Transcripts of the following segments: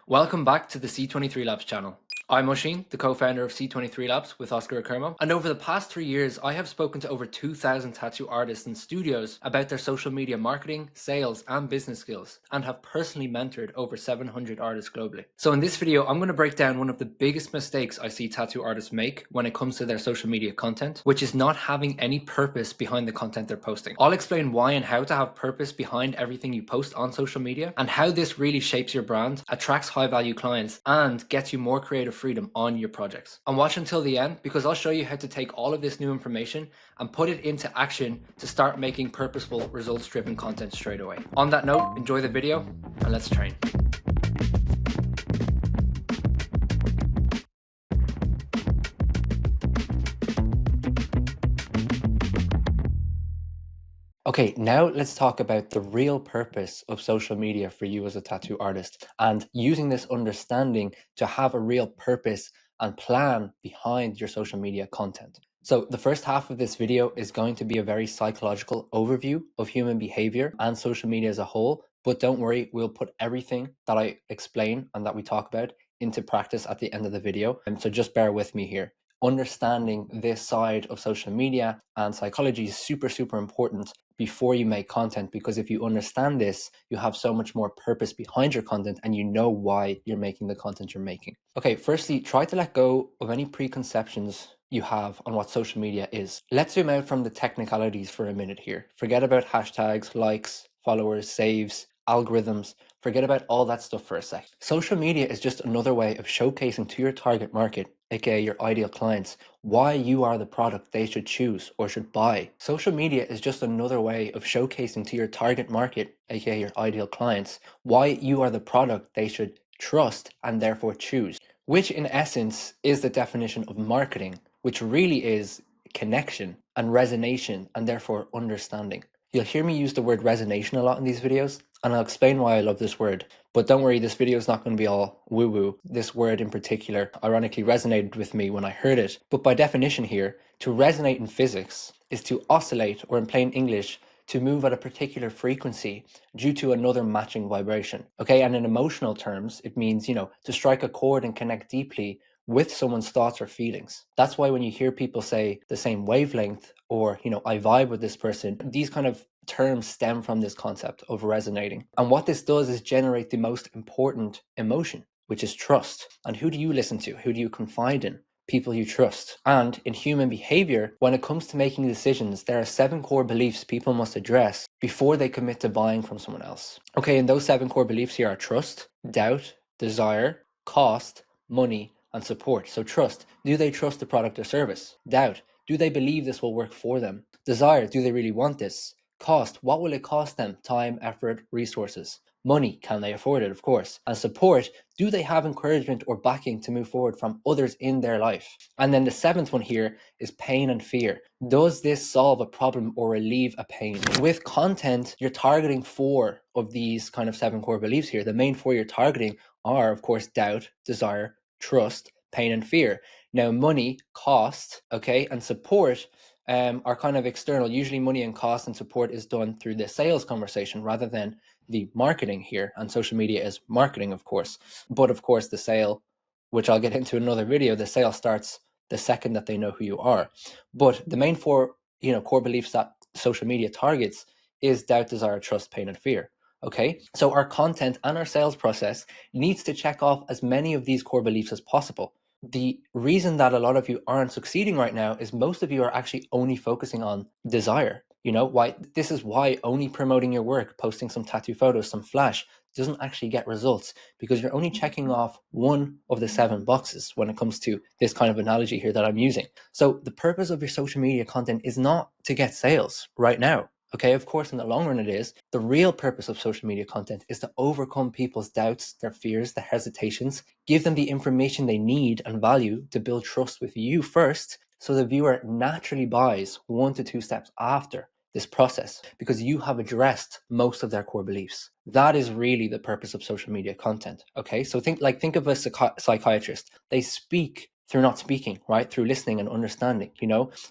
Welcome back to the C23 Labs channel. I'm Oisin, the co-founder of C23 Labs with Oscar Akermo, and over the past 3 years I have spoken to over 2,000 tattoo artists and studios about their social media marketing, sales and business skills, and have personally mentored over 700 artists globally. So in this video I'm going to break down one of the biggest mistakes I see tattoo artists make when it comes to their social media content, which is not having any purpose behind the content they're posting. I'll explain why and how to have purpose behind everything you post on social media, and how this really shapes your brand, attracts high value clients, and gets you more creative freedom on your projects. And watch until the end, because I'll show you how to take all of this new information and put it into action to start making purposeful, results driven content straight away. On that note, enjoy the video and let's train. Okay, now let's talk about the real purpose of social media for you as a tattoo artist, and using this understanding to have a real purpose and plan behind your social media content. So the first half of this video is going to be a very psychological overview of human behavior and social media as a whole, but don't worry, we'll put everything that I explain and that we talk about into practice at the end of the video. And so just bear with me here. Understanding this side of social media and psychology is super important before you make content, because if you understand this, you have so much more purpose behind your content and you know why you're making the content you're making. Okay, firstly, try to let go of any preconceptions you have on what social media is. Let's zoom out from the technicalities for a minute here. Forget about hashtags, likes, followers, saves, algorithms. Forget about all that stuff for a sec. Social media is just another way of showcasing to your target market, aka your ideal clients, why you are the product they should choose or should buy. Social media is just another way of showcasing to your target market, aka your ideal clients, why you are the product they should trust and therefore choose, which in essence is the definition of marketing, which really is connection and resonation and therefore understanding. You'll hear me use the word resonation a lot in these videos, and I'll explain why I love this word. But don't worry, this video is not going to be all woo-woo. This word in particular ironically resonated with me when I heard it. But by definition here, to resonate in physics is to oscillate, or in plain English, to move at a particular frequency due to another matching vibration. Okay, and in emotional terms, it means, to strike a chord and connect deeply with someone's thoughts or feelings. That's why when you hear people say the same wavelength, or, I vibe with this person, these kind of terms stem from this concept of resonating. And what this does is generate the most important emotion, which is trust. And who do you listen to? Who do you confide in? People you trust. And in human behavior, when it comes to making decisions, there are 7 core beliefs people must address before they commit to buying from someone else. Okay, and those 7 core beliefs here are trust, doubt, desire, cost, money, and support. So trust, do they trust the product or service? Doubt, do they believe this will work for them? Desire, do they really want this? Cost, what will it cost them? Time, effort, resources. Money, can they afford it? Of course. And support, do they have encouragement or backing to move forward from others in their life? And then the 7th one here is pain and fear. Does this solve a problem or relieve a pain? With content, you're targeting 4 of these kind of 7 core beliefs here. The main 4 you're targeting are, of course, doubt, desire, trust, pain and fear. Now, money, cost, okay, and support are kind of external. Usually money and cost and support is done through the sales conversation rather than the marketing here. And social media is marketing, of course. But of course, the sale, which I'll get into another video, the sale starts the second that they know who you are. But the main 4, core beliefs that social media targets is doubt, desire, trust, pain, and fear. Okay, so our content and our sales process needs to check off as many of these core beliefs as possible. The reason that a lot of you aren't succeeding right now is most of you are actually only focusing on desire. This is why only promoting your work, posting some tattoo photos, some flash, doesn't actually get results, because you're only checking off 1 of the 7 boxes when it comes to this kind of analogy here that I'm using. So the purpose of your social media content is not to get sales right now. Okay, of course, in the long run it is. The real purpose of social media content is to overcome people's doubts, their fears, their hesitations, give them the information they need and value to build trust with you first, so the viewer naturally buys 1 to 2 steps after this process, because you have addressed most of their core beliefs. That is really the purpose of social media content. Okay, so think of a psychiatrist. They speak through not speaking, right? Through listening and understanding,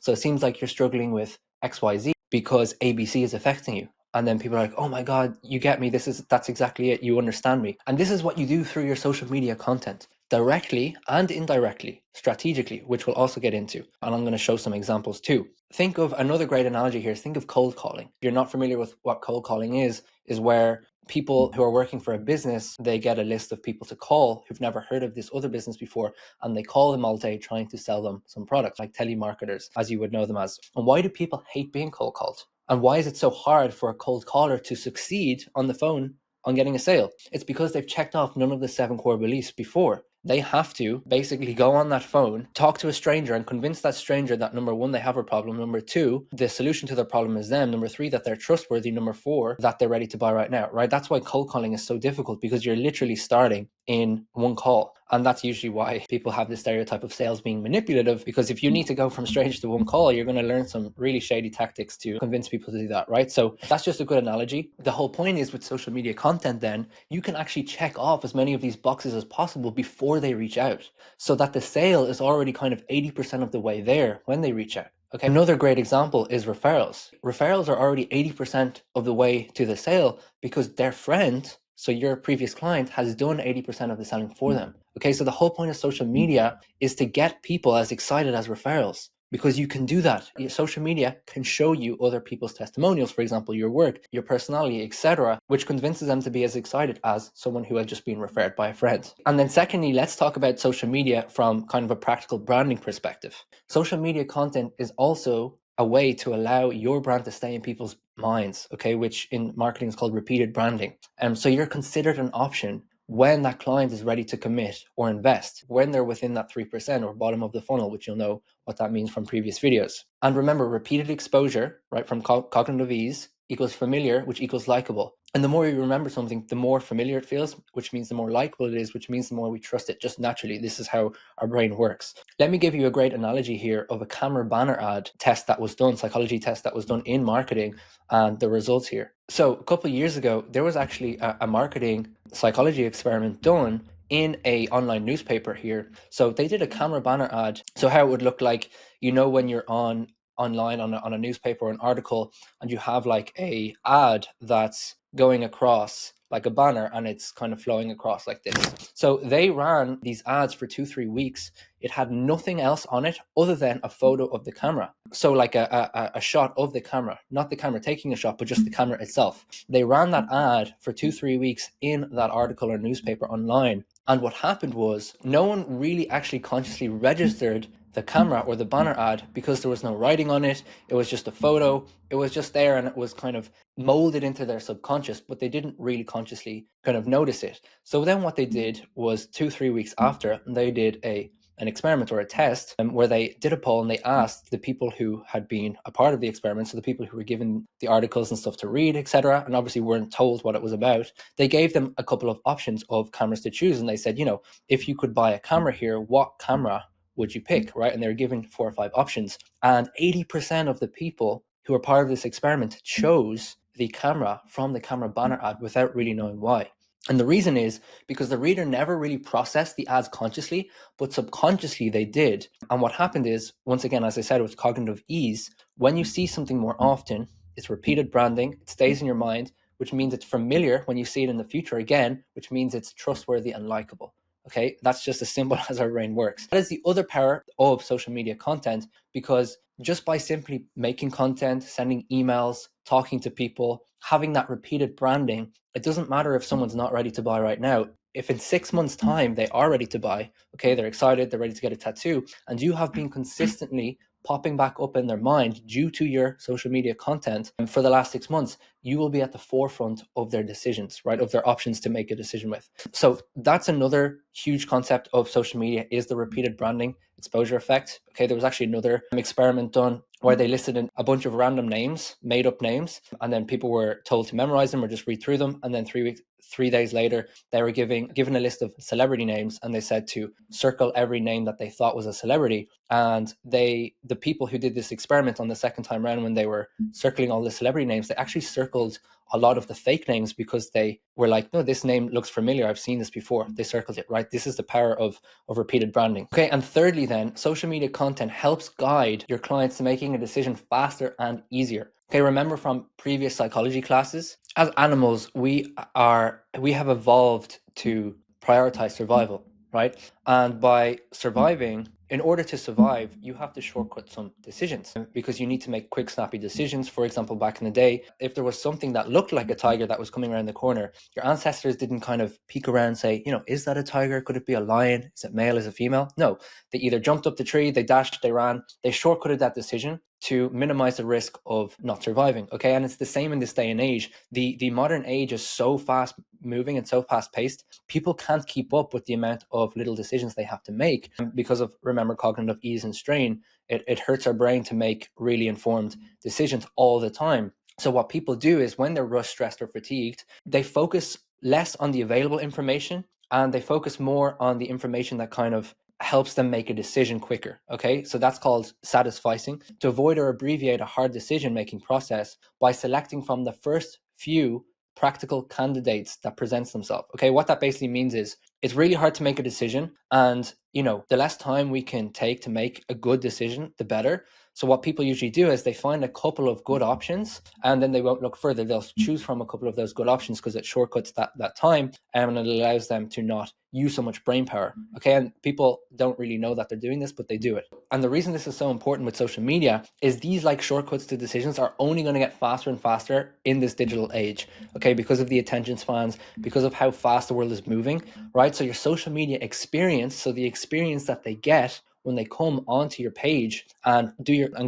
So it seems like you're struggling with XYZ because ABC is affecting you. And then people are like, oh my God, you get me. That's exactly it. You understand me. And this is what you do through your social media content, directly and indirectly, strategically, which we'll also get into. And I'm going to show some examples too. Think of another great analogy here. Think of cold calling. If you're not familiar with what cold calling is where people who are working for a business, they get a list of people to call who've never heard of this other business before, and they call them all day trying to sell them some products, like telemarketers, as you would know them as. And why do people hate being cold called? And why is it so hard for a cold caller to succeed on the phone on getting a sale? It's because they've checked off none of the 7 core beliefs before. They have to basically go on that phone, talk to a stranger, and convince that stranger that, number 1, they have a problem, number 2, the solution to their problem is them, number 3, that they're trustworthy, number 4, that they're ready to buy right now, right? That's why cold calling is so difficult, because you're literally starting in one call. And that's usually why people have this stereotype of sales being manipulative, because if you need to go from stranger to one call, you're going to learn some really shady tactics to convince people to do that, right? So that's just a good analogy. The whole point is, with social media content, then you can actually check off as many of these boxes as possible before they reach out, so that the sale is already kind of 80% of the way there when they reach out. Okay, another great example is referrals. Referrals are already 80% of the way to the sale, because their friend, so your previous client, has done 80% of the selling for them. Okay, so the whole point of social media is to get people as excited as referrals, because you can do that. Your social media can show you other people's testimonials, for example, your work, your personality, etc., which convinces them to be as excited as someone who had just been referred by a friend. And then secondly, let's talk about social media from kind of a practical branding perspective. Social media content is also a way to allow your brand to stay in people's minds, okay, which in marketing is called repeated branding. So you're considered an option when that client is ready to commit or invest, when they're within that 3% or bottom of the funnel, which you'll know what that means from previous videos. And remember, repeated exposure, right, from cognitive ease equals familiar, which equals likable. And the more you remember something, the more familiar it feels, which means the more likable it is, which means the more we trust it, just naturally. This is how our brain works. Let me give you a great analogy here of a camera banner ad test that was done, psychology test that was done in marketing, and the results here. So a couple of years ago, there was actually a marketing psychology experiment done in a online newspaper here. So they did a camera banner ad. So how it would look like, when you're online on a newspaper or an article, and you have like a ad that's going across like a banner, and it's kind of flowing across like this. So they ran these ads for 2-3 weeks. It had nothing else on it other than a photo of the camera. So like a shot of the camera, not the camera taking a shot, but just the camera itself. They ran that ad for 2-3 weeks in that article or newspaper online. And what happened was, no one really actually consciously registered the camera or the banner ad, because there was no writing on it. It was just a photo. It was just there, and it was kind of molded into their subconscious, but they didn't really consciously kind of notice it. So then what they did was, 2-3 weeks after, they did an experiment or a test, where they did a poll, and they asked the people who had been a part of the experiment, so the people who were given the articles and stuff to read, etc., and obviously weren't told what it was about, they gave them a couple of options of cameras to choose. And they said, if you could buy a camera here, what camera would you pick, right? And they're given 4 or 5 options. And 80% of the people who are part of this experiment chose the camera from the camera banner ad without really knowing why. And the reason is because the reader never really processed the ads consciously, but subconsciously they did. And what happened is, once again, as I said, with cognitive ease, when you see something more often, it's repeated branding, it stays in your mind, which means it's familiar when you see it in the future again, which means it's trustworthy and likable. Okay, that's just as simple as our brain works. That is the other power of social media content, because just by simply making content, sending emails, talking to people, having that repeated branding, it doesn't matter if someone's not ready to buy right now. If in 6 months' time they are ready to buy, okay, they're excited, they're ready to get a tattoo, and you have been consistently popping back up in their mind due to your social media content for the last 6 months, you will be at the forefront of their decisions, right? Of their options to make a decision with. So that's another huge concept of social media, is the repeated branding exposure effect. Okay, there was actually another experiment done where they listed in a bunch of random names, made up names, and then people were told to memorize them or just read through them. And then 3 days later, they were given a list of celebrity names, and they said to circle every name that they thought was a celebrity. And the people who did this experiment on the second time around, when they were circling all the celebrity names, they actually circled a lot of the fake names, because they were like, no, this name looks familiar, I've seen this before. They circled it, right? This is the power of repeated branding. Okay, and thirdly then, social media content helps guide your clients to making a decision faster and easier. Okay, remember from previous psychology classes, as animals, we have evolved to prioritize survival, right? And by surviving, in order to survive, you have to shortcut some decisions because you need to make quick, snappy decisions. For example, back in the day, if there was something that looked like a tiger that was coming around the corner, your ancestors didn't kind of peek around and say, is that a tiger? Could it be a lion? Is it male? Is it female? No, they either jumped up the tree, they dashed, they ran, they shortcutted that decision to minimize the risk of not surviving. Okay, and it's the same in this day and age. The modern age is so fast moving and so fast paced, people can't keep up with the amount of little decisions they have to make because of, remember, cognitive ease and strain. It hurts our brain to make really informed decisions all the time. So what people do is when they're rushed, stressed, or fatigued, they focus less on the available information and they focus more on the information that kind of helps them make a decision quicker. Okay, so that's called satisficing. To avoid or abbreviate a hard decision making process by selecting from the first few practical candidates that presents themselves. Okay, what that basically means is it's really hard to make a decision, and the less time we can take to make a good decision, the better. So what people usually do is they find a couple of good options and then they won't look further. They'll choose from a couple of those good options because it shortcuts that time and it allows them to not use so much brain power. Okay, and people don't really know that they're doing this, but they do it. And the reason this is so important with social media is these shortcuts to decisions are only going to get faster and faster in this digital age. Okay, because of the attention spans, because of how fast the world is moving, right? So your social media experience, so the experience that they get when they come onto your page and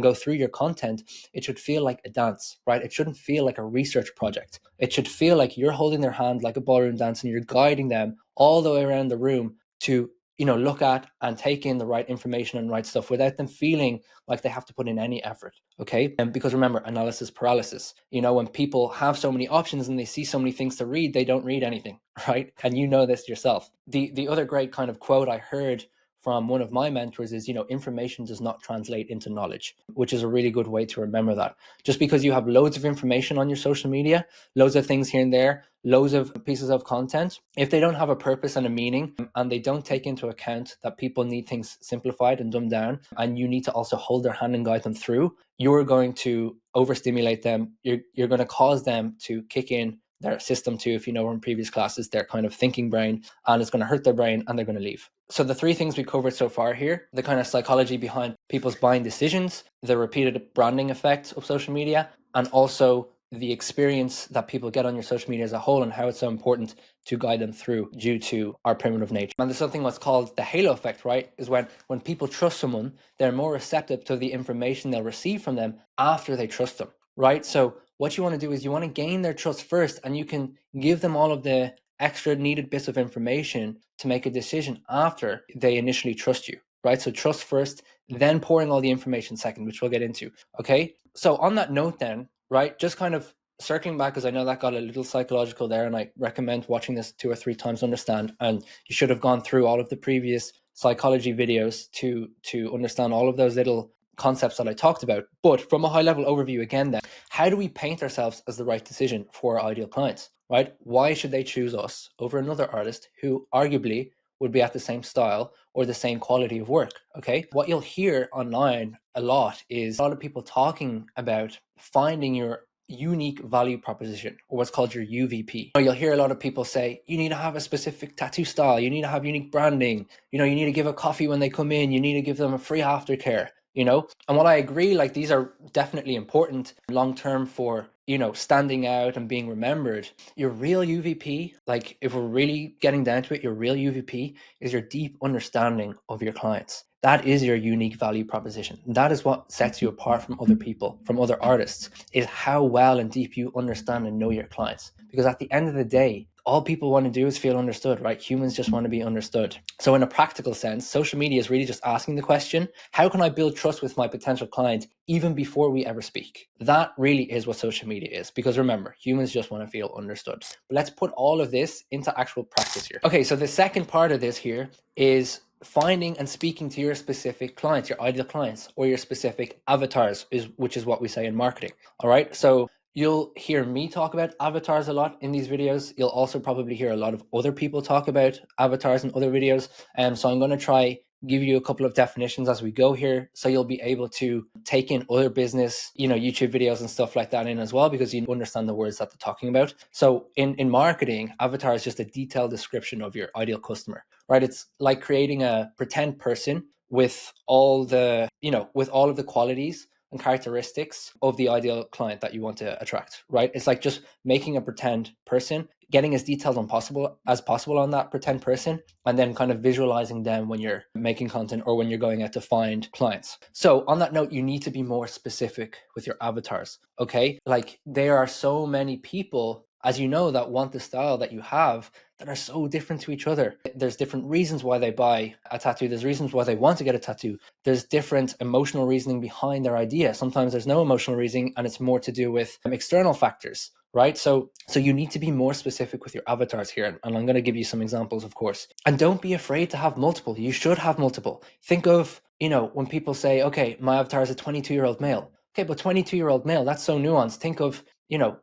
go through your content, it should feel like a dance, right? It shouldn't feel like a research project. It should feel like you're holding their hand like a ballroom dance and you're guiding them all the way around the room to look at and take in the right information and right stuff without them feeling like they have to put in any effort. Okay, and because remember, analysis paralysis, when people have so many options and they see so many things to read, they don't read anything, right? And you know this yourself. The other great kind of quote I heard from one of my mentors is, information does not translate into knowledge, which is a really good way to remember that. Just because you have loads of information on your social media, loads of things here and there, loads of pieces of content, if they don't have a purpose and a meaning, and they don't take into account that people need things simplified and dumbed down, and you need to also hold their hand and guide them through, you're going to overstimulate them. You're going to cause them to kick in their system too, if you know from previous classes, their kind of thinking brain, and it's going to hurt their brain and they're going to leave. So the three things we covered so far here, the kind of psychology behind people's buying decisions, the repeated branding effect of social media, and also the experience that people get on your social media as a whole and how it's so important to guide them through due to our primitive nature. And there's something what's called the halo effect, right? Is when people trust someone, they're more receptive to the information they'll receive from them after they trust them, right? So what you want to do is you want to gain their trust first, and you can give them all of the extra needed bits of information to make a decision after they initially trust you, right? So trust first, then pouring all the information second, which we'll get into. Okay, so on that note then, right, just kind of circling back, because I know that got a little psychological there, and I recommend watching this 2 or 3 times to understand, and you should have gone through all of the previous psychology videos to understand all of those little concepts that I talked about. But from a high level overview again then, how do we paint ourselves as the right decision for our ideal clients, right? Why should they choose us over another artist who arguably would be at the same style or the same quality of work? Okay, what you'll hear online a lot is a lot of people talking about finding your unique value proposition, or what's called your UVP. You'll hear a lot of people say you need to have a specific tattoo style, you need to have unique branding, you need to give a coffee when they come in, you need to give them a free aftercare, and while I agree, like, these are definitely important long term for standing out and being remembered, your real UVP, like, if we're really getting down to it, your real UVP is your deep understanding of your clients. That is your unique value proposition. That is what sets you apart from other people, from other artists, is how well and deep you understand and know your clients. Because at the end of the day, all people want to do is feel understood, right? Humans just want to be understood. So in a practical sense, social media is really just asking the question, how can I build trust with my potential client even before we ever speak? That really is what social media is. Because remember, humans just want to feel understood. But let's put all of this into actual practice here. Okay, so the second part of this here is finding and speaking to your specific clients, your ideal clients, or your specific avatars, which is what we say in marketing. All right, so you'll hear me talk about avatars a lot in these videos. You'll also probably hear a lot of other people talk about avatars in other videos. So I'm going to try give you a couple of definitions as we go here, so you'll be able to take in other business, YouTube videos and stuff like that in as well, because you understand the words that they're talking about. So in marketing, avatar is just a detailed description of your ideal customer, right? It's like creating a pretend person with all the, with all of the qualities and characteristics of the ideal client that you want to attract, right? It's like just making a pretend person, getting as detailed as possible on that pretend person, and then kind of visualizing them when you're making content or when you're going out to find clients. So on that note, you need to be more specific with your avatars, okay? Like, there are so many people, as you know, that want the style that you have, that are so different to each other. There's different reasons why they buy a tattoo. There's reasons why they want to get a tattoo. There's different emotional reasoning behind their idea. Sometimes there's no emotional reasoning and it's more to do with external factors, right? So you need to be more specific with your avatars here. And I'm going to give you some examples, of course. And don't be afraid to have multiple. You should have multiple. Think of, when people say, okay, my avatar is a 22-year-old male. Okay, but 22-year-old male, that's so nuanced. Think of,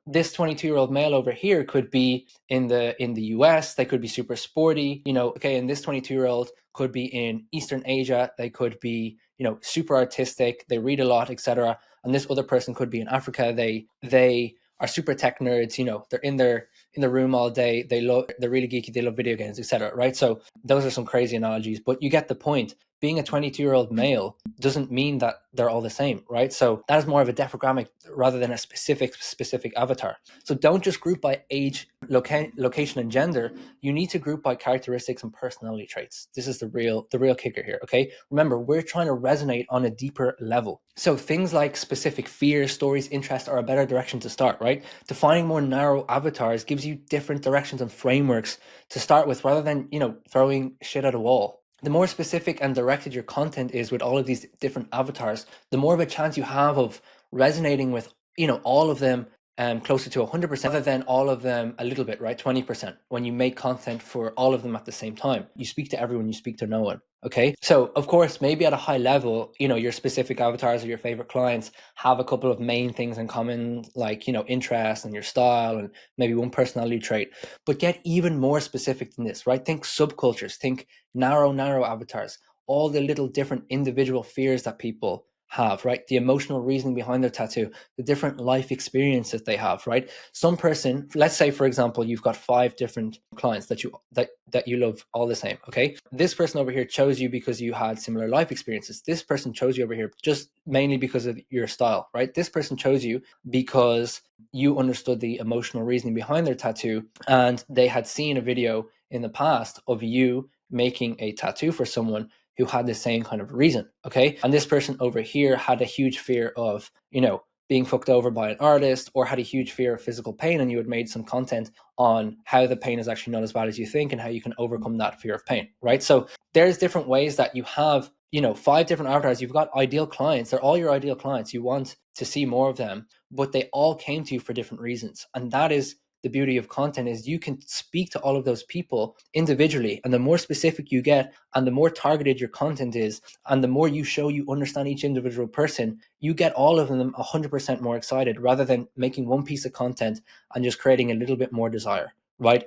this 22-year-old male over here could be in the US, they could be super sporty, okay, and this 22-year-old could be in Eastern Asia, they could be, super artistic, they read a lot, etc. And this other person could be in Africa, they are super tech nerds, they're in the room all day, they're really geeky, they love video games, etc. Right? So those are some crazy analogies, but you get the point. Being a 22-year-old male doesn't mean that they're all the same, right? So that is more of a demographic rather than a specific avatar. So don't just group by age, location, and gender. You need to group by characteristics and personality traits. This is the real kicker here, okay? Remember, we're trying to resonate on a deeper level. So things like specific fears, stories, interests are a better direction to start, right? Defining more narrow avatars gives you different directions and frameworks to start with, rather than, throwing shit at a wall. The more specific and directed your content is with all of these different avatars, the more of a chance you have of resonating with, all of them, closer to 100%, rather than all of them a little bit, right? 20%. When you make content for all of them at the same time, you speak to everyone, you speak to no one. Okay. So of course, maybe at a high level, your specific avatars or your favorite clients have a couple of main things in common, like, interest and your style and maybe one personality trait, but get even more specific than this, right? Think subcultures, think narrow avatars, all the little different individual fears that people have, right? The emotional reasoning behind their tattoo, the different life experiences they have, right? Some person, let's say for example, you've got 5 different clients that you love all the same, okay? This person over here chose you because you had similar life experiences. This person chose you over here just mainly because of your style, right? This person chose you because you understood the emotional reasoning behind their tattoo, and they had seen a video in the past of you making a tattoo for someone who had the same kind of reason, okay? And this person over here had a huge fear of, being fucked over by an artist, or had a huge fear of physical pain, and you had made some content on how the pain is actually not as bad as you think and how you can overcome that fear of pain, right? So there's different ways that you have, 5 different avatars. You've got ideal clients. They're all your ideal clients. You want to see more of them, but they all came to you for different reasons. And that is the beauty of content, is you can speak to all of those people individually, and the more specific you get and the more targeted your content is, and the more you show you understand each individual person, you get all of them 100% more excited, rather than making one piece of content and just creating a little bit more desire, right?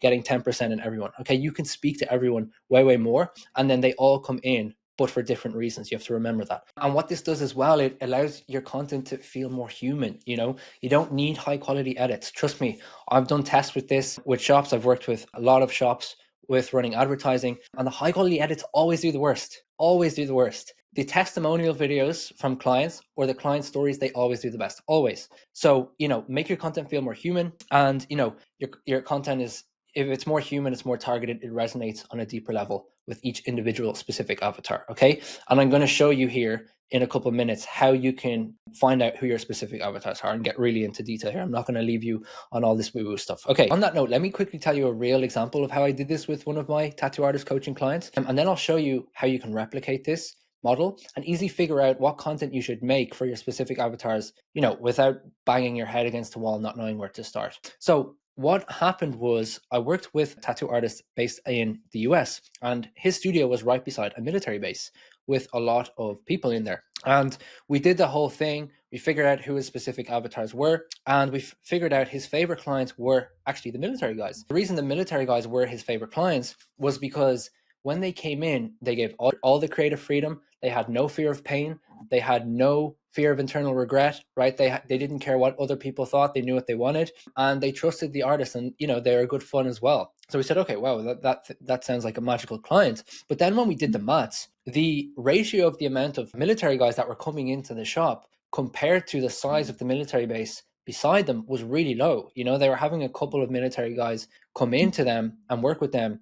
Getting 10% in everyone. Okay, you can speak to everyone way more, and then they all come in, but for different reasons. You have to remember that. And what this does as well, it allows your content to feel more human. You don't need high quality edits. Trust me, I've done tests with this with shops. I've worked with a lot of shops with running advertising, and the high quality edits always do the worst. Always do the worst. The testimonial videos from clients or the client stories, they always do the best. Always. So, make your content feel more human, and, your content is, if it's more human, it's more targeted, it resonates on a deeper level with each individual specific avatar, okay? And I'm going to show you here in a couple of minutes how you can find out who your specific avatars are and get really into detail here. I'm not going to leave you on all this woo-woo stuff. Okay, on that note, let me quickly tell you a real example of how I did this with one of my tattoo artist coaching clients, and then I'll show you how you can replicate this model and easily figure out what content you should make for your specific avatars, without banging your head against the wall, not knowing where to start. So what happened was, I worked with a tattoo artist based in the US, and his studio was right beside a military base with a lot of people in there. And we did the whole thing. We figured out who his specific avatars were, and we figured out his favorite clients were actually the military guys. The reason the military guys were his favorite clients was because when they came in, they gave all the creative freedom. They had no fear of pain. They had no fear of internal regret, right? They didn't care what other people thought. They knew what they wanted, and they trusted the artist, and they were good fun as well. So we said, okay, wow, that sounds like a magical client. But then when we did the maths, the ratio of the amount of military guys that were coming into the shop compared to the size of the military base beside them was really low. They were having a couple of military guys come into them and work with them,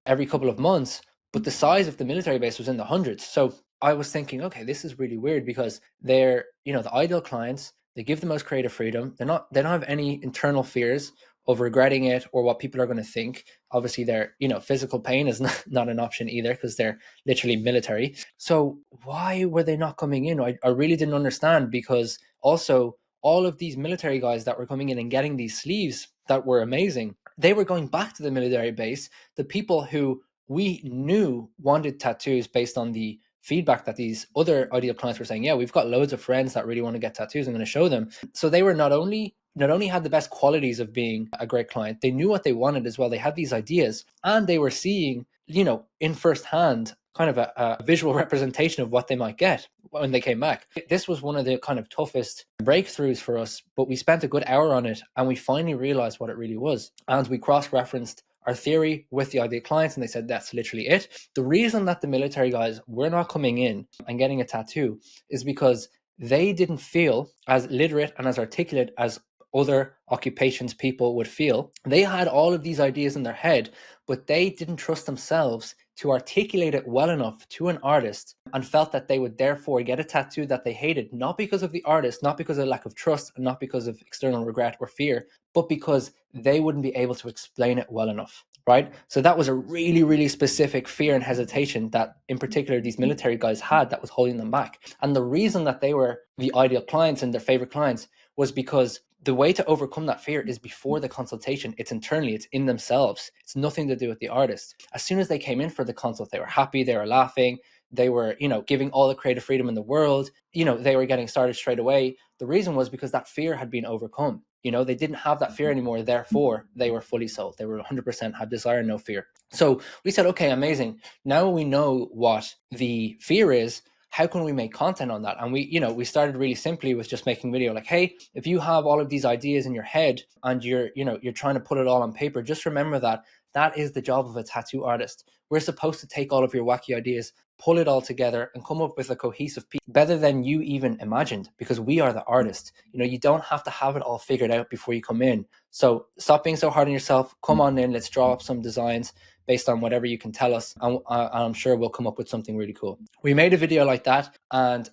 every couple of months, but the size of the military base was in the hundreds. So I was thinking, okay, this is really weird, because they're, the ideal clients. They give the most creative freedom. They don't have any internal fears of regretting it or what people are going to think. Obviously, their physical pain is not an option either, because they're literally military. So why were they not coming in? I really didn't understand, because also all of these military guys that were coming in and getting these sleeves that were amazing, they were going back to the military base. The people who we knew wanted tattoos based on the feedback that these other ideal clients were saying, yeah, we've got loads of friends that really want to get tattoos, I'm going to show them. So they were not only had the best qualities of being a great client, they knew what they wanted as well. They had these ideas, and they were seeing, in firsthand, kind of a visual representation of what they might get when they came back. This was one of the kind of toughest breakthroughs for us, but we spent a good hour on it, and we finally realized what it really was. And we cross-referenced our theory with the ideal clients, and they said that's literally it. The reason that the military guys were not coming in and getting a tattoo is because they didn't feel as literate and as articulate as other occupations people would feel. They had all of these ideas in their head, but they didn't trust themselves to articulate it well enough to an artist, and felt that they would therefore get a tattoo that they hated, not because of the artist, not because of lack of trust, and not because of external regret or fear, but because they wouldn't be able to explain it well enough, right? So that was a really, really specific fear and hesitation that in particular these military guys had, that was holding them back. And the reason that they were the ideal clients and their favorite clients was because the way to overcome that fear is before the consultation. It's internally, it's in themselves. It's nothing to do with the artist. As soon as they came in for the consult, they were happy, they were laughing, they were, giving all the creative freedom in the world. They were getting started straight away. The reason was because that fear had been overcome. They didn't have that fear anymore. Therefore, they were fully sold. They were 100% had desire, no fear. So we said, okay, amazing. Now we know what the fear is. How can we make content on that? And we started really simply with just making video like, hey, if you have all of these ideas in your head and you're trying to put it all on paper, just remember that is the job of a tattoo artist. We're supposed to take all of your wacky ideas, pull it all together, and come up with a cohesive piece better than you even imagined, because we are the artist. You don't have to have it all figured out before you come in. So stop being so hard on yourself. Come on in, let's draw up some designs based on whatever you can tell us, and I'm sure we'll come up with something really cool. We made a video like that, and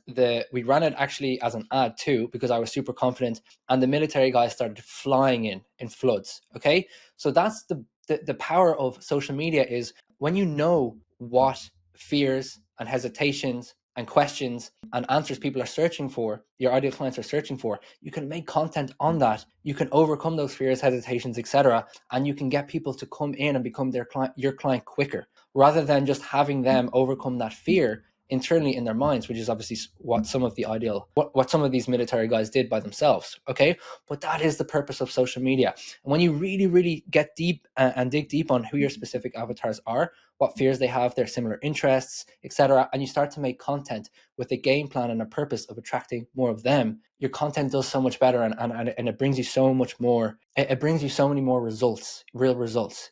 we ran it actually as an ad too, because I was super confident, and the military guys started flying in floods. Okay, so that's the power of social media, is when you know what fears and hesitations and questions and answers people are searching for, your ideal clients are searching for, you can make content on that. You can overcome those fears, hesitations, etc., and you can get people to come in and become your client quicker, rather than just having them overcome that fear internally in their minds, which is obviously what some of these military guys did by themselves. Okay, but that is the purpose of social media. And when you really, really get deep and dig deep on who your specific avatars are, what fears they have, their similar interests, etc., and you start to make content with a game plan and a purpose of attracting more of them, your content does so much better, and it brings you so much more. It brings you so many more results, real results,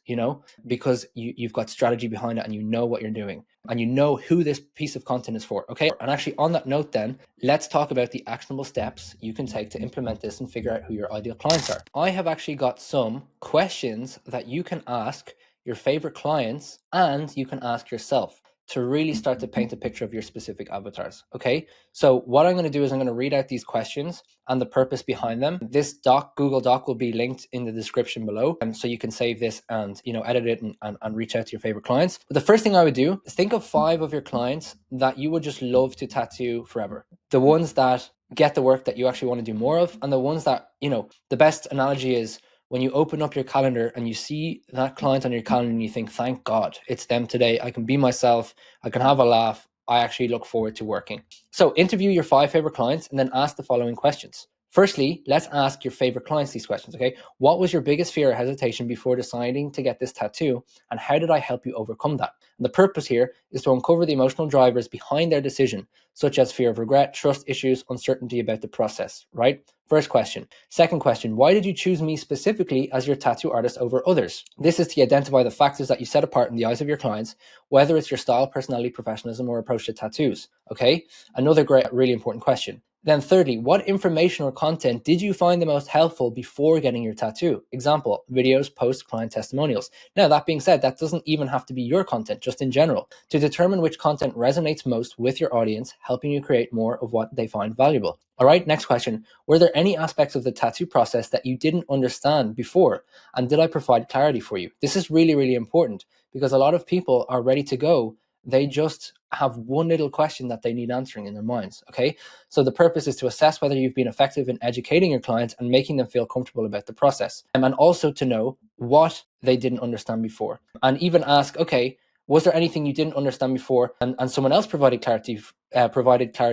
because you've got strategy behind it, and you know what you're doing, and you know who this piece of content is for. Okay, and actually on that note, then let's talk about the actionable steps you can take to implement this and figure out who your ideal clients are. I have actually got some questions that you can ask your favorite clients, and you can ask yourself to really start to paint a picture of your specific avatars. Okay, so what I'm going to do is I'm going to read out these questions and the purpose behind them. This Google Doc will be linked in the description below, and so you can save this and edit it and reach out to your favorite clients. But the first thing I would do is think of 5 of your clients that you would just love to tattoo forever. The ones that get the work that you actually want to do more of, and the ones that, the best analogy is when you open up your calendar and you see that client on your calendar and you think, thank God, it's them today. I can be myself. I can have a laugh. I actually look forward to working. So interview your 5 favorite clients and then ask the following questions. Firstly, let's ask your favorite clients these questions, okay? What was your biggest fear or hesitation before deciding to get this tattoo, and how did I help you overcome that? And the purpose here is to uncover the emotional drivers behind their decision, such as fear of regret, trust issues, uncertainty about the process, right? First question. Second question, why did you choose me specifically as your tattoo artist over others? This is to identify the factors that you set apart in the eyes of your clients, whether it's your style, personality, professionalism, or approach to tattoos, okay? Another great, really important question. Then thirdly, what information or content did you find the most helpful before getting your tattoo? Example, videos, posts, client testimonials. Now, that being said, that doesn't even have to be your content, just in general, to determine which content resonates most with your audience, helping you create more of what they find valuable. All right, next question. Were there any aspects of the tattoo process that you didn't understand before? And did I provide clarity for you? This is really, really important because a lot of people are ready to go. They just have one little question that they need answering in their minds, okay? So the purpose is to assess whether you've been effective in educating your clients and making them feel comfortable about the process. And also to know what they didn't understand before. And even ask, okay, was there anything you didn't understand before and someone else provided clarity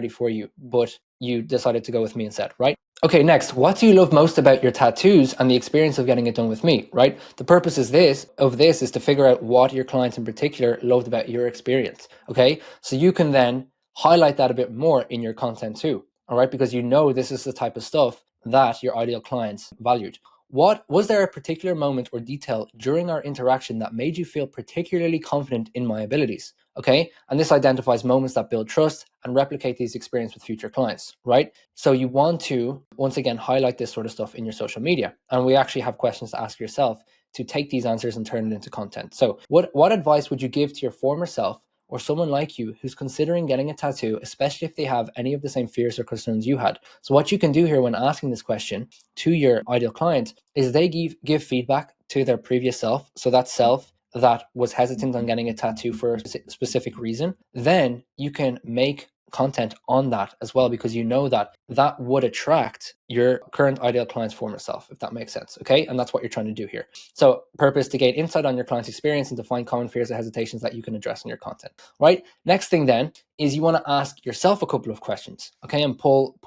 for you, but you decided to go with me instead, right? Okay, next, what do you love most about your tattoos and the experience of getting it done with me, right? The purpose is this is to figure out what your clients in particular loved about your experience, okay? So you can then highlight that a bit more in your content too, all right? Because you know this is the type of stuff that your ideal clients valued. What was there a particular moment or detail during our interaction that made you feel particularly confident in my abilities? Okay, and this identifies moments that build trust and replicate these experiences with future clients, right? So you want to, once again, highlight this sort of stuff in your social media. And we actually have questions to ask yourself to take these answers and turn it into content. So what advice would you give to your former self or someone like you who's considering getting a tattoo, especially if they have any of the same fears or concerns you had? So what you can do here when asking this question to your ideal client is they give feedback to their previous self. So that self that was hesitant on getting a tattoo for a specific reason, then you can make content on that as well, because you know that that would attract your current ideal client's former self, if that makes sense, okay? And that's what you're trying to do here. So purpose to gain insight on your client's experience and to find common fears or hesitations that you can address in your content, right? Next thing then is you want to ask yourself a couple of questions, okay? And pull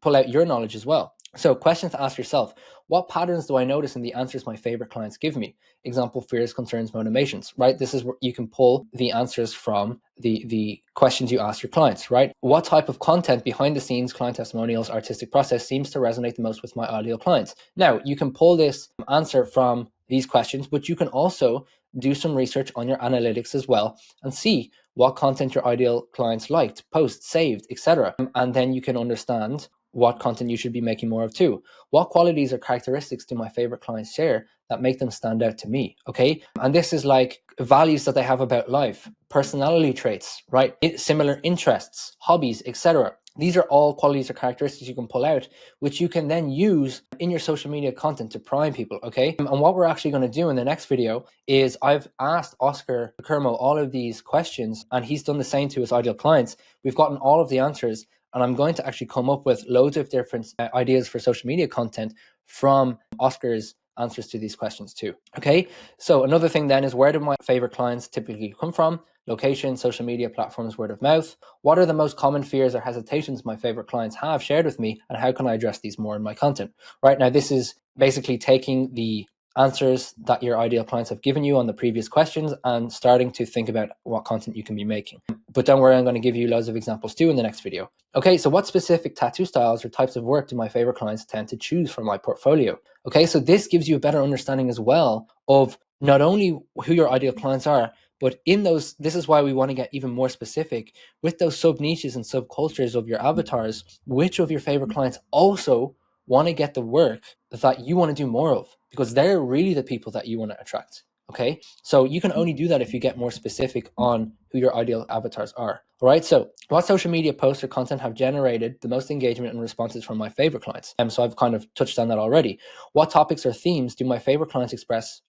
out your knowledge as well. So questions to ask yourself: what patterns do I notice in the answers my favorite clients give me? Example, fears, concerns, motivations, right? This is where you can pull the answers from the questions you ask your clients, right? What type of content, behind the scenes, client testimonials, artistic process seems to resonate the most with my ideal clients? Now, you can pull this answer from these questions, but you can also do some research on your analytics as well and see what content your ideal clients liked, posts, saved, etc. And then you can understand what content you should be making more of too. What qualities or characteristics do my favorite clients share that make them stand out to me? Okay. And this is like values that they have about life, personality traits, right? Similar interests, hobbies, etc. These are all qualities or characteristics you can pull out, which you can then use in your social media content to prime people, okay? And what we're actually going to do in the next video is I've asked Oscar Kermo all of these questions, and he's done the same to his ideal clients. We've gotten all of the answers, and I'm going to actually come up with loads of different ideas for social media content from Oscar's answers to these questions too. Okay, so another thing then is, where do my favorite clients typically come from? Location, social media platforms, word of mouth. What are the most common fears or hesitations my favorite clients have shared with me, and how can I address these more in my content? Right now, this is basically taking the answers that your ideal clients have given you on the previous questions and starting to think about what content you can be making. But don't worry, I'm going to give you loads of examples too in the next video. Okay, so what specific tattoo styles or types of work do my favorite clients tend to choose from my portfolio? Okay, so this gives you a better understanding as well of not only who your ideal clients are, but in those, this is why we want to get even more specific with those sub niches and subcultures of your avatars. Which of your favorite clients also want to get the work that you want to do more of, because they're really the people that you want to attract. Okay, so you can only do that if you get more specific on who your ideal avatars are. All right, so what social media posts or content have generated the most engagement and responses from my favorite clients? So I've kind of touched on that already. What topics or themes do my favorite clients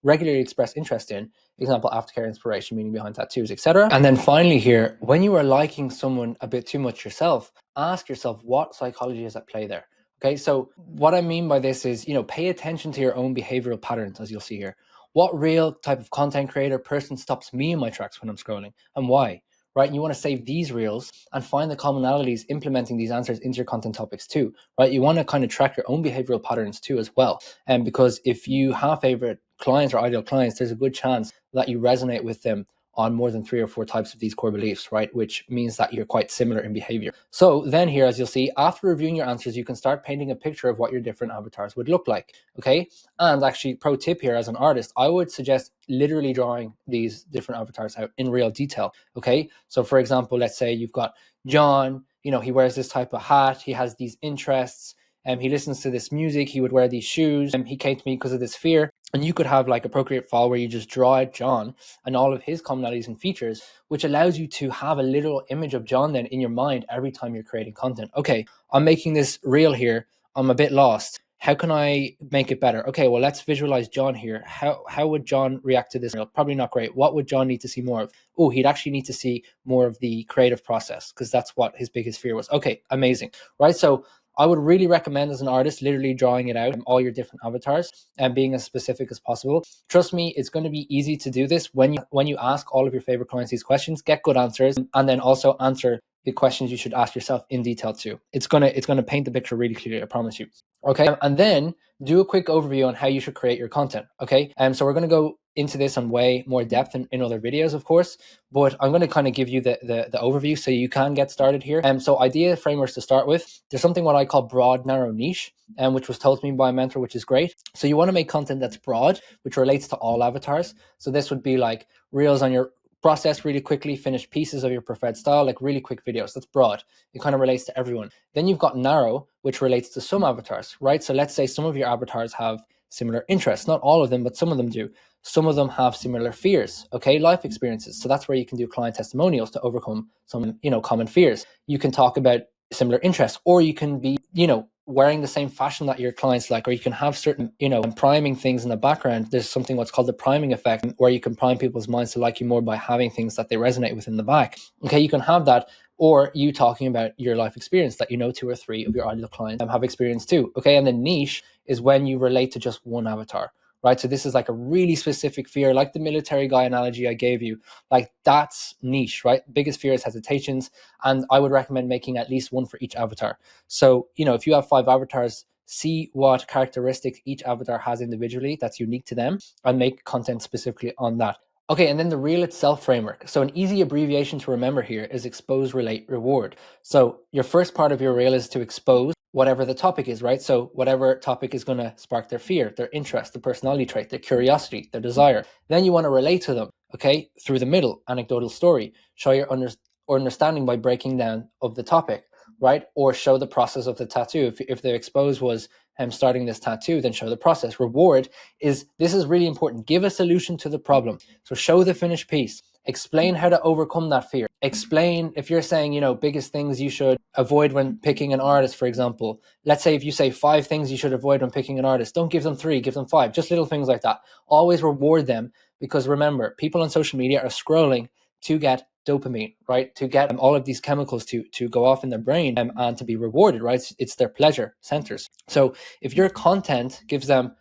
regularly express interest in? Example, aftercare, inspiration, meaning behind tattoos, etc. And then finally here, when you are liking someone a bit too much yourself, ask yourself, what psychology is at play there? Okay, so what I mean by this is, pay attention to your own behavioral patterns, as you'll see here. What real type of content creator person stops me in my tracks when I'm scrolling, and why? right? And you want to save these reels and find the commonalities implementing these answers into your content topics too, right? You want to kind of track your own behavioral patterns too as well. And because if you have favorite clients or ideal clients, there's a good chance that you resonate with them on more than 3 or 4 types of these core beliefs, right? Which means that you're quite similar in behavior. So then here, as you'll see, after reviewing your answers, you can start painting a picture of what your different avatars would look like, okay? And actually, pro tip here, as an artist, I would suggest literally drawing these different avatars out in real detail, okay? So for example, let's say you've got John, he wears this type of hat, he has these interests, and he listens to this music, he would wear these shoes, and he came to me because of this fear. And you could have like a Procreate file where you just draw out John and all of his commonalities and features, which allows you to have a little image of John then in your mind every time you're creating content. Okay, I'm making this reel here. I'm a bit lost. How can I make it better? Okay, well, let's visualize John here. How would John react to this reel? Probably not great. What would John need to see more of? Oh, he'd actually need to see more of the creative process because that's what his biggest fear was. Okay, amazing. Right, so I would really recommend as an artist literally drawing it out, all your different avatars, and being as specific as possible. Trust me, it's going to be easy to do this when you ask all of your favorite clients these questions, get good answers, and then also answer the questions you should ask yourself in detail too. It's gonna paint the picture really clearly, I promise you. Okay, and then do a quick overview on how you should create your content. Okay, so we're gonna go into this on way more depth in other videos, of course, but I'm going to kind of give you the overview so you can get started here. So idea frameworks to start with, there's something what I call broad, narrow, niche, which was told to me by a mentor, which is great. So you want to make content that's broad, which relates to all avatars. So this would be like reels on your process really quickly, finish pieces of your preferred style, like really quick videos. That's broad. It kind of relates to everyone. Then you've got narrow, which relates to some avatars, right? So let's say some of your avatars have similar interests, not all of them, but some of them do. Some of them have similar fears, okay, life experiences. So that's where you can do client testimonials to overcome some, common fears. You can talk about similar interests, or you can be, wearing the same fashion that your clients like, or you can have certain, priming things in the background. There's something what's called the priming effect, where you can prime people's minds to like you more by having things that they resonate with in the back. Okay, you can have that, or you talking about your life experience that 2 or 3 of your ideal clients have experienced too. Okay, and then niche is when you relate to just one avatar. Right, so this is like a really specific fear, like the military guy analogy I gave you. Like that's niche, right? Biggest fear is hesitations, and I would recommend making at least one for each avatar. So if you have 5 avatars, see what characteristics each avatar has individually that's unique to them, and make content specifically on that. Okay, and then the reel itself framework. So an easy abbreviation to remember here is expose, relate, reward. So your first part of your reel is to expose whatever the topic is, right? So whatever topic is going to spark their fear, their interest, their personality trait, their curiosity, their desire. Then you want to relate to them, okay, through the middle, anecdotal story. Show your understanding by breaking down of the topic, right? Or show the process of the tattoo. If the expose was starting this tattoo, then show the process. Reward is, this is really important. Give a solution to the problem. So show the finished piece. Explain how to overcome that fear. Explain, if you're saying, biggest things you should avoid when picking an artist, for example. Let's say if you say 5 things you should avoid when picking an artist, don't give them 3, give them 5, just little things like that. Always reward them, because remember, people on social media are scrolling to get dopamine, right? To get all of these chemicals to go off in their brain, and to be rewarded, right? It's their pleasure centers. So if your content gives them,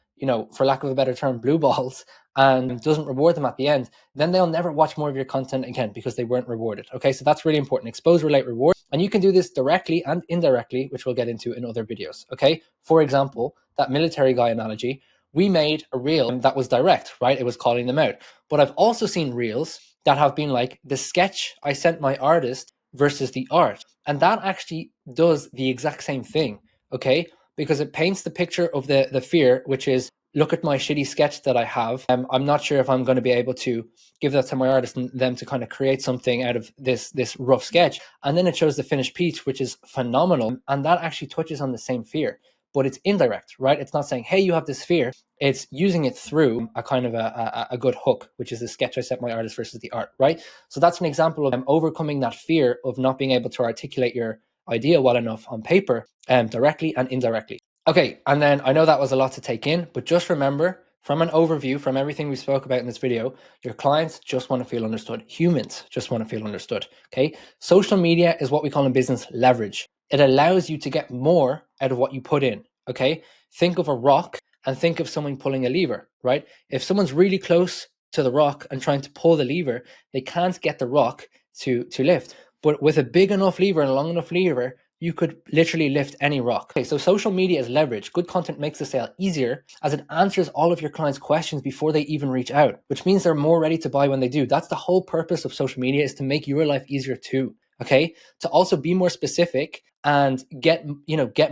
for lack of a better term, blue balls, and doesn't reward them at the end, then they'll never watch more of your content again because they weren't rewarded. Okay, so that's really important. Expose, relate, reward. And you can do this directly and indirectly, which we'll get into in other videos. Okay, for example, that military guy analogy, we made a reel that was direct, right? It was calling them out. But I've also seen reels that have been like the sketch I sent my artist versus the art. And that actually does the exact same thing, okay? Because it paints the picture of the fear, which is, look at my shitty sketch that I have. I'm not sure if I'm going to be able to give that to my artist and them to kind of create something out of this rough sketch. And then it shows the finished piece, which is phenomenal. And that actually touches on the same fear, but it's indirect, right? It's not saying, hey, you have this fear. It's using it through a kind of a good hook, which is the sketch I set my artist versus the art, right? So that's an example of overcoming that fear of not being able to articulate your idea well enough on paper, directly and indirectly. Okay, and then I know that was a lot to take in, but just remember, from an overview, from everything we spoke about in this video, your clients just want to feel understood. Humans just want to feel understood, okay? Social media is what we call in business leverage. It allows you to get more out of what you put in, okay? Think of a rock and think of someone pulling a lever, right? If someone's really close to the rock and trying to pull the lever, they can't get the rock to lift. But with a big enough lever and a long enough lever, you could literally lift any rock. Okay, so social media is leverage. Good content makes the sale easier as it answers all of your clients' questions before they even reach out, which means they're more ready to buy when they do. That's the whole purpose of social media, is to make your life easier too. Okay, to also be more specific and get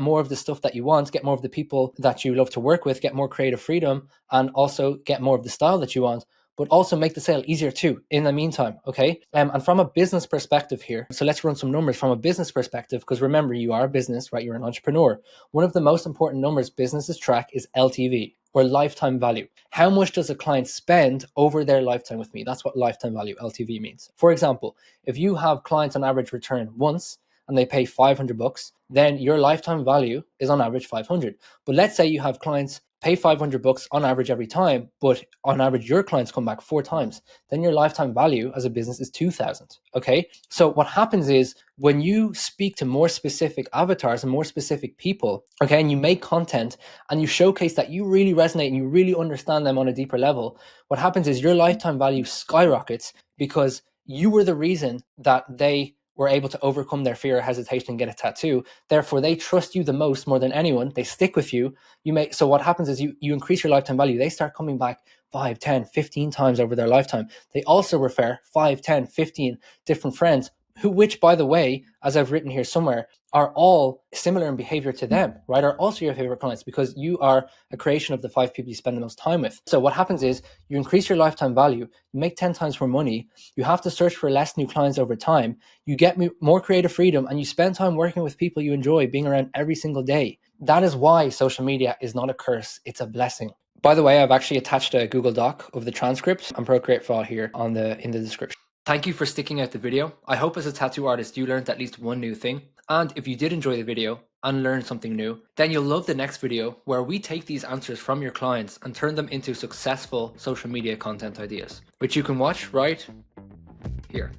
more of the stuff that you want, get more of the people that you love to work with, get more creative freedom, and also get more of the style that you want, but also make the sale easier too in the meantime. Okay, and from a business perspective here, so let's run some numbers from a business perspective, because remember, you are a business, right? You're an entrepreneur. One of the most important numbers businesses track is LTV, or lifetime value. How much does a client spend over their lifetime with me? That's what lifetime value, LTV, means. For example, if you have clients on average return once and they pay 500 bucks, then your lifetime value is on average 500. But let's say you have clients pay 500 bucks on average every time, but on average your clients come back 4 times, then your lifetime value as a business is 2,000. Okay, so what happens is, when you speak to more specific avatars and more specific people, okay, and you make content and you showcase that you really resonate and you really understand them on a deeper level, what happens is your lifetime value skyrockets, because you were the reason that they were able to overcome their fear or hesitation and get a tattoo. Therefore, they trust you the most, more than anyone. They stick with you. So what happens is, you increase your lifetime value. They start coming back 5, 10, 15 times over their lifetime. They also refer 5, 10, 15 different friends, which, by the way, as I've written here somewhere, are all similar in behavior to them, right? Are also your favorite clients, because you are a creation of the 5 people you spend the most time with. So what happens is, you increase your lifetime value, you make 10 times more money, you have to search for less new clients over time, you get more creative freedom, and you spend time working with people you enjoy being around every single day. That is why social media is not a curse, it's a blessing. By the way, I've actually attached a Google Doc of the transcripts and Procreate file here in the description. Thank you for sticking out the video. I hope as a tattoo artist you learned at least one new thing. And if you did enjoy the video and learn something new, then you'll love the next video, where we take these answers from your clients and turn them into successful social media content ideas, which you can watch right here.